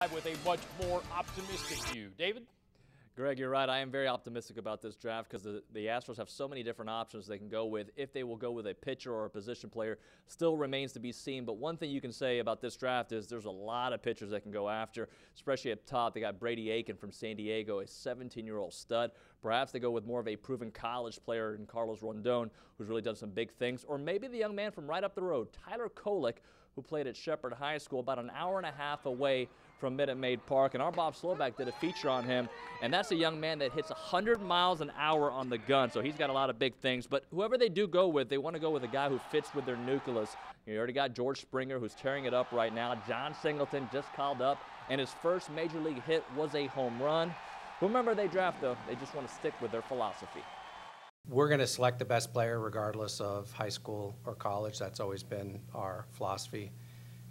With a much more optimistic view. David? Greg, you're right. I am very optimistic about this draft because the Astros have so many different options they can go with. If they will go with a pitcher or a position player still remains to be seen. But one thing you can say about this draft is there's a lot of pitchers they can go after, especially up top. They got Brady Aiken from San Diego, a 17-year-old stud. Perhaps they go with more of a proven college player in Carlos Rondon, who's really done some big things. Or maybe the young man from right up the road, Tyler Kolek, who played at Shepherd High School about an hour and a half away from Minute Maid Park. And our Bob Sloback did a feature on him, and that's a young man that hits 100 miles an hour on the gun, so he's got a lot of big things. But whoever they do go with, they want to go with a guy who fits with their nucleus. You already got George Springer, who's tearing it up right now. John Singleton just called up, and his first major league hit was a home run. Remember, they draft, though. They just want to stick with their philosophy. We're going to select the best player regardless of high school or college. That's always been our philosophy.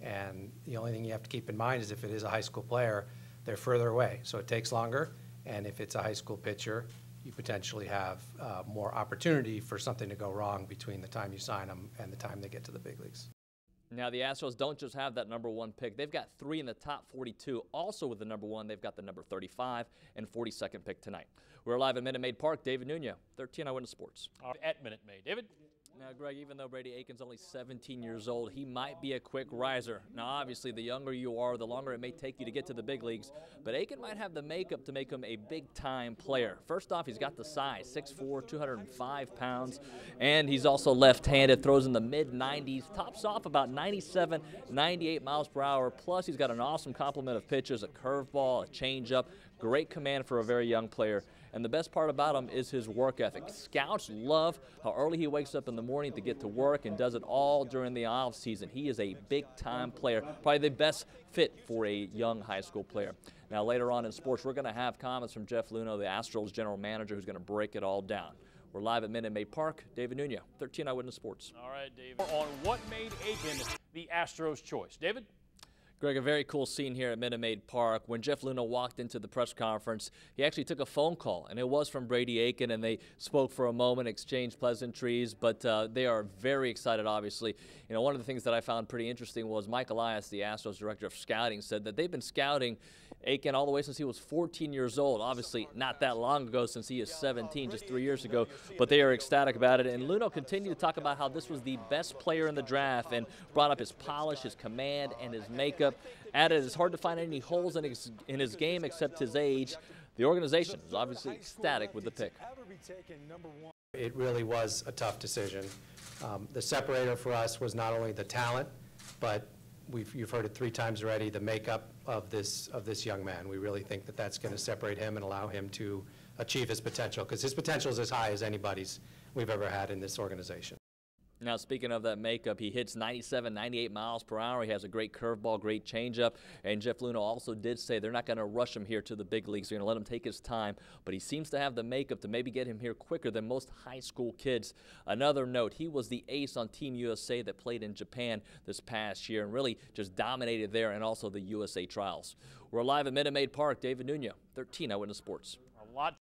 And the only thing you have to keep in mind is if it is a high school player, they're further away, so it takes longer. And if it's a high school pitcher, you potentially have more opportunity for something to go wrong between the time you sign them and the time they get to the big leagues. Now, the Astros don't just have that #1 pick. They've got 3 in the top 42. Also with the #1, they've got the number 35 and 42nd pick tonight. We're live at Minute Maid Park. David Nuno, 13 Eyewitness Sports. At Minute Maid. David? Now, Greg, even though Brady Aiken's only 17 years old, he might be a quick riser. Now, obviously, the younger you are, the longer it may take you to get to the big leagues. But Aiken might have the makeup to make him a big-time player. First off, he's got the size, 6'4", 205 pounds. And he's also left-handed, throws in the mid-90s, tops off about 97, 98 miles per hour. Plus, he's got an awesome complement of pitches, a curveball, a changeup. Great command for a very young player. And the best part about him is his work ethic. Scouts love how early he wakes up in the morning to get to work and does it all during the off season. He is a big-time player, probably the best fit for a young high school player. Now, later on in sports, we're going to have comments from Jeff Nuno, the Astros general manager, who's going to break it all down. We're live at Minute Maid Park. David Nuno, 13 Eyewitness Sports. All right, David. On what made Aiken the Astros' choice. David? Greg, a very cool scene here at Minute Maid Park. When Jeff Nuno walked into the press conference, he actually took a phone call, and it was from Brady Aiken, and they spoke for a moment, exchanged pleasantries, but they are very excited, obviously. You know, one of the things that I found pretty interesting was Mike Elias, the Astros director of scouting, said that they've been scouting Aiken all the way since he was 14 years old. Obviously, not that long ago since he is 17, just 3 years ago, but they are ecstatic about it. And Nuno continued to talk about how this was the best player in the draft and brought up his polish, his command, and his makeup. Added, it's hard to find any holes in his game except his age. The organization is obviously ecstatic with the pick. It really was a tough decision. The separator for us was not only the talent, but you've heard it 3 times already, the makeup of this young man. We really think that that's going to separate him and allow him to achieve his potential, because his potential is as high as anybody's we've ever had in this organization. Now, speaking of that makeup, he hits 97, 98 miles per hour. He has a great curveball, great changeup. And Jeff Nuno also did say they're not going to rush him here to the big leagues. They're going to let him take his time. But he seems to have the makeup to maybe get him here quicker than most high school kids. Another note, he was the ace on Team USA that played in Japan this past year and really just dominated there, and also the USA trials. We're live at Minute Maid Park. David Nuno, 13 Eyewitness Sports. A lot